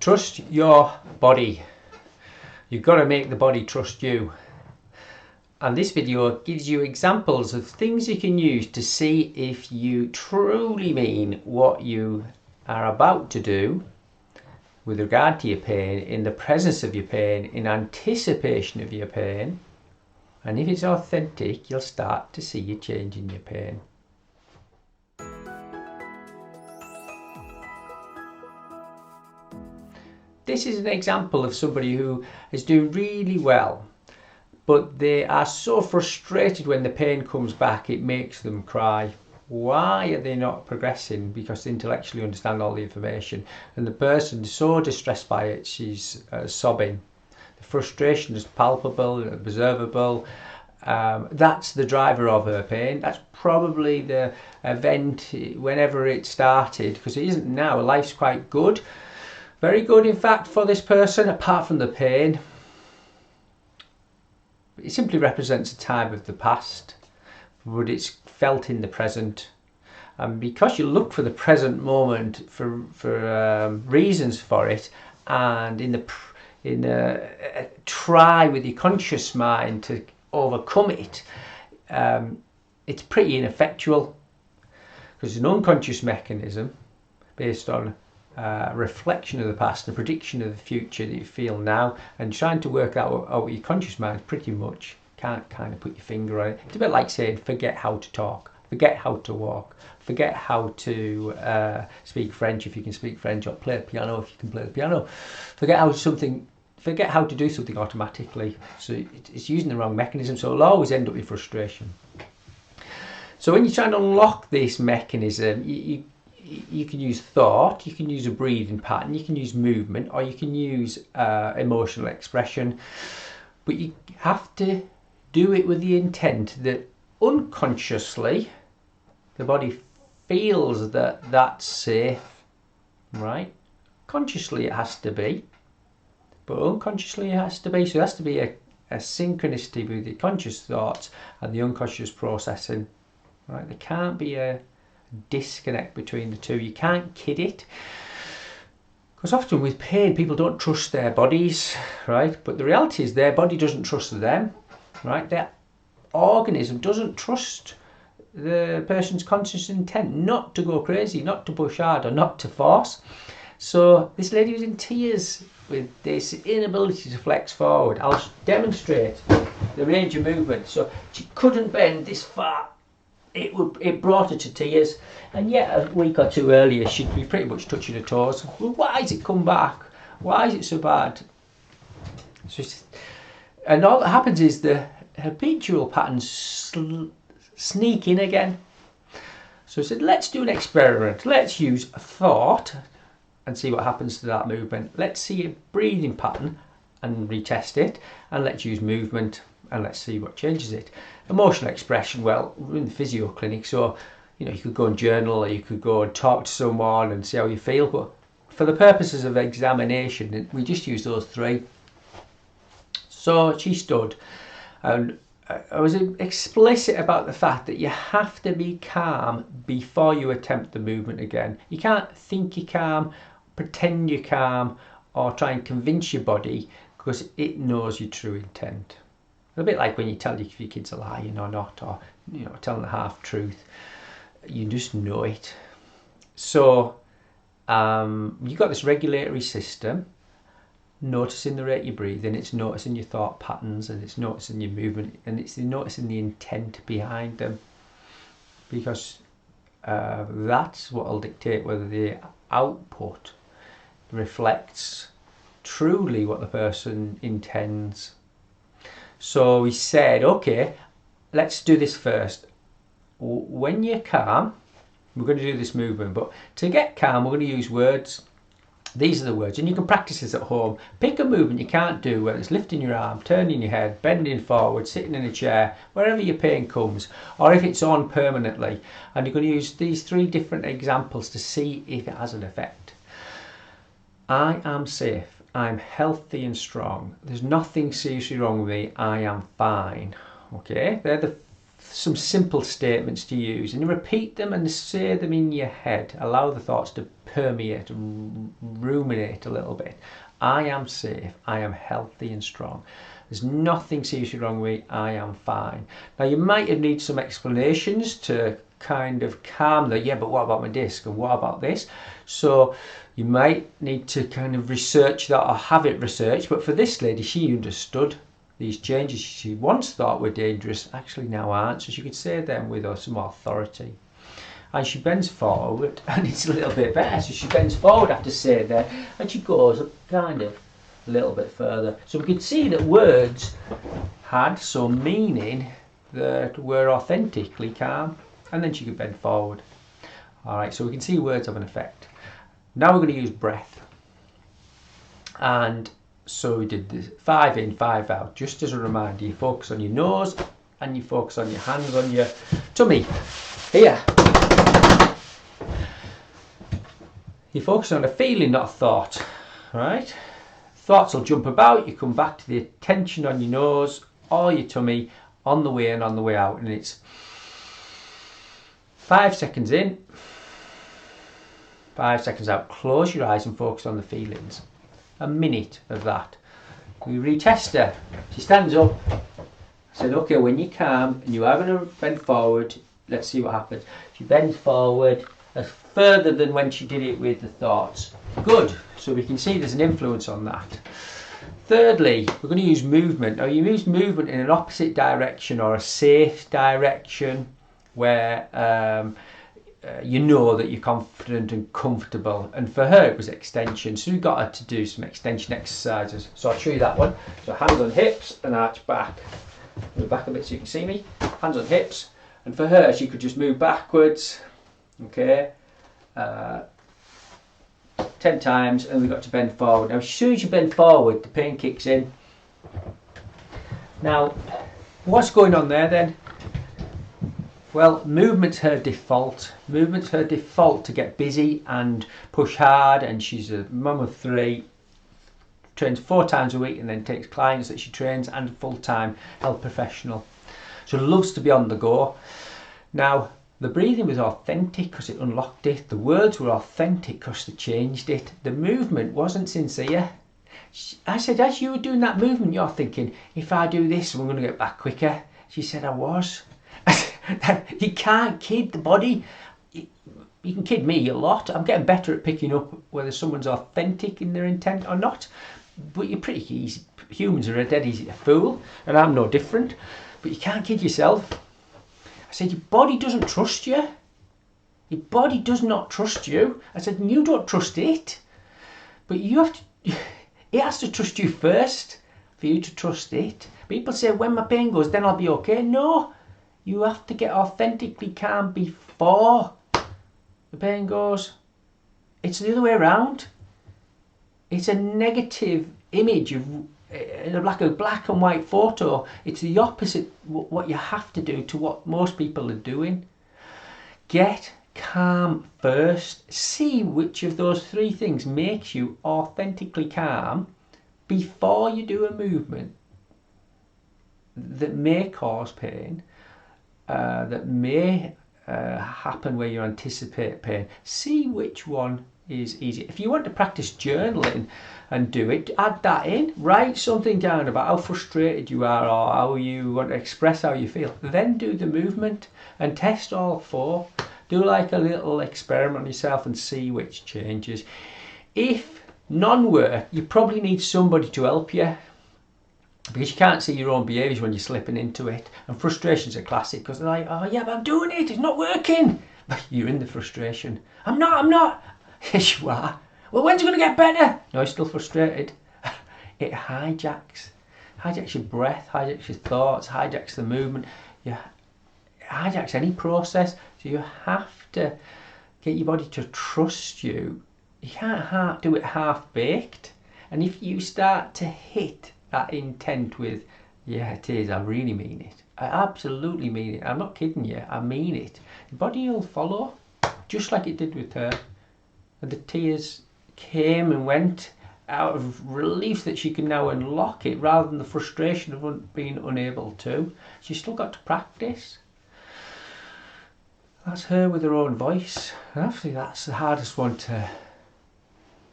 Trust your body. You've got to make the body trust you. And this video gives you examples of things you can use to see if you truly mean what you are about to do with regard to your pain, in the presence of your pain, in anticipation of your pain. And if it's authentic, you'll start to see a change in your pain. This is an example of somebody who is doing really well, but they are so frustrated when the pain comes back, it makes them cry. Why are they not progressing? Because they intellectually understand all the information, and the person is so distressed by it, she's sobbing. The frustration is palpable, observable. That's the driver of her pain. That's probably the event whenever it started, because it isn't now. Life's quite good. Very good, in fact, for this person, apart from the pain. It simply represents a time of the past, but it's felt in the present. And because you look for the present moment for reasons for it, and try with your conscious mind to overcome it, it's pretty ineffectual, because it's an unconscious mechanism based on reflection of the past and prediction of the future that you feel now, and trying to work out with your conscious mind pretty much can't kind of put your finger on it. It's a bit like saying forget how to talk, forget how to walk, forget how to speak French if you can speak French, or play the piano if you can play the piano. Forget how to do something automatically. So it's using the wrong mechanism, so it'll always end up in frustration. So when you try and unlock this mechanism, you can use thought, you can use a breathing pattern, you can use movement, or you can use emotional expression. But you have to do it with the intent that unconsciously the body feels that that's safe, right? Consciously it has to be, but unconsciously it has to be. So there has to be a synchronicity with the conscious thoughts and the unconscious processing, right? There can't be a disconnect between the two. You can't kid it, because often with pain people don't trust their bodies, right? But the reality is their body doesn't trust them, right? Their organism doesn't trust the person's conscious intent not to go crazy, not to push hard, or not to force. So this lady was in tears with this inability to flex forward. I'll demonstrate the range of movement. So she couldn't bend this far. It brought her to tears, and yet a week or two earlier she'd be pretty much touching her toes. Well, why has it come back? Why is it so bad? And all that happens is the habitual patterns sneak in again. So I said, let's do an experiment. Let's use a thought and see what happens to that movement. Let's see a breathing pattern and retest it, and let's use movement and let's see what changes it. Emotional expression, well, we're in the physio clinic, so you could go and journal, or you could go and talk to someone and see how you feel, but for the purposes of examination we just use those three. So she stood, and I was explicit about the fact that you have to be calm before you attempt the movement again. You can't think you're calm, pretend you're calm, or try and convince your body, because it knows your true intent. A bit like when you tell if your kids are lying or not, or telling a half truth. You just know it. So you've got this regulatory system, noticing the rate you breathe in, it's noticing your thought patterns, and it's noticing your movement, and it's noticing the intent behind them, because that's what will dictate whether the output reflects truly what the person intends. So we said, okay, let's do this first. When you're calm, we're going to do this movement, but to get calm we're going to use words. These are the words, and you can practice this at home. Pick a movement you can't do, whether it's lifting your arm, turning your head, bending forward, sitting in a chair, wherever your pain comes, or if it's on permanently. And you're going to use these three different examples to see if it has an effect. I am safe. I'm healthy and strong. There's nothing seriously wrong with me. I am fine. Okay, they're the some simple statements to use, and you repeat them and say them in your head. Allow the thoughts to permeate and ruminate a little bit. I am safe. I am healthy and strong. There's nothing seriously wrong with me. I am fine. Now you might need some explanations to kind of calm the, yeah, but what about my disc and what about this? So you might need to kind of research that or have it researched. But for this lady, she understood these changes she once thought were dangerous actually now aren't. So she could say them with some authority. And she bends forward, and it's a little bit better. So she bends forward after saying that, and she goes kind of a little bit further. So we could see that words had some meaning that were authentically calm. And then she could bend forward. All right, so we can see words have an effect. Now we're going to use breath. And so we did this 5 in, 5 out. Just as a reminder, you focus on your nose and you focus on your hands on your tummy. Here. You focus on a feeling, not a thought. All right? Thoughts will jump about. You come back to the attention on your nose or your tummy on the way in, on the way out. And it's 5 seconds in, 5 seconds out. Close your eyes and focus on the feelings. A minute of that. We retest her. She stands up. I said, okay, when you're calm and you are going to bend forward, let's see what happens. She bends forward further than when she did it with the thoughts. Good. So we can see there's an influence on that. Thirdly, we're going to use movement. Now you use movement in an opposite direction or a safe direction where you know that you're confident and comfortable. And for her it was extension, so we got her to do some extension exercises. So I'll show you that one. So hands on hips and arch back. Move back a bit so you can see me. Hands on hips. And for her, she could just move backwards, okay, 10 times, and we got to bend forward. Now as soon as you bend forward, the pain kicks in. Now what's going on there then? Well, movement's her default. Movement's her default to get busy and push hard, and she's a mum of 3, trains 4 times a week and then takes clients that she trains and full-time health professional. So loves to be on the go. Now, the breathing was authentic because it unlocked it. The words were authentic because they changed it. The movement wasn't sincere. I said, as you were doing that movement, you're thinking, if I do this, I'm going to get back quicker. She said, I was. You can't kid the body. You can kid me a lot. I'm getting better at picking up whether someone's authentic in their intent or not. But you're pretty easy. Humans are dead easy to fool, and I'm no different. But you can't kid yourself. I said, your body doesn't trust you. Your body does not trust you. I said, and you don't trust it. But you have to, it has to trust you first for you to trust it. People say, when my pain goes, then I'll be okay. No. You have to get authentically calm before the pain goes. It's the other way around. It's a negative image of like a black and white photo. It's the opposite what you have to do to what most people are doing. Get calm first. See which of those 3 things makes you authentically calm before you do a movement that may cause pain. That may happen where you anticipate pain. See which one is easy. If you want to practice journaling and do it, add that in. Write something down about how frustrated you are or how you want to express how you feel. Then do the movement and test all 4. Do like a little experiment on yourself and see which changes. If none work, you probably need somebody to help you, because you can't see your own behaviours when you're slipping into it. And frustration's a classic, because they're like, oh yeah, but I'm doing it, it's not working. But you're in the frustration. I'm not. Yes, you are. Well, when's it going to get better? No, you're still frustrated. It hijacks your breath, hijacks your thoughts, hijacks the movement. It hijacks any process. So you have to get your body to trust you. You can't do it half-baked. And if you start to hit that intent with, yeah, it is, I really mean it. I absolutely mean it. I'm not kidding you. I mean it. Your body will follow, just like it did with her. And the tears came and went out of relief that she can now unlock it, rather than the frustration of being unable to. She's still got to practice. That's her with her own voice. And actually that's the hardest one to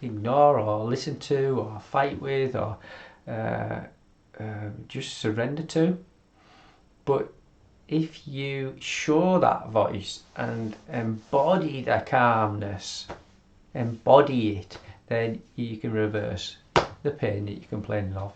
ignore or listen to or fight with or just surrender to. But if you show that voice and embody the calmness, embody it, then you can reverse the pain that you're complaining of.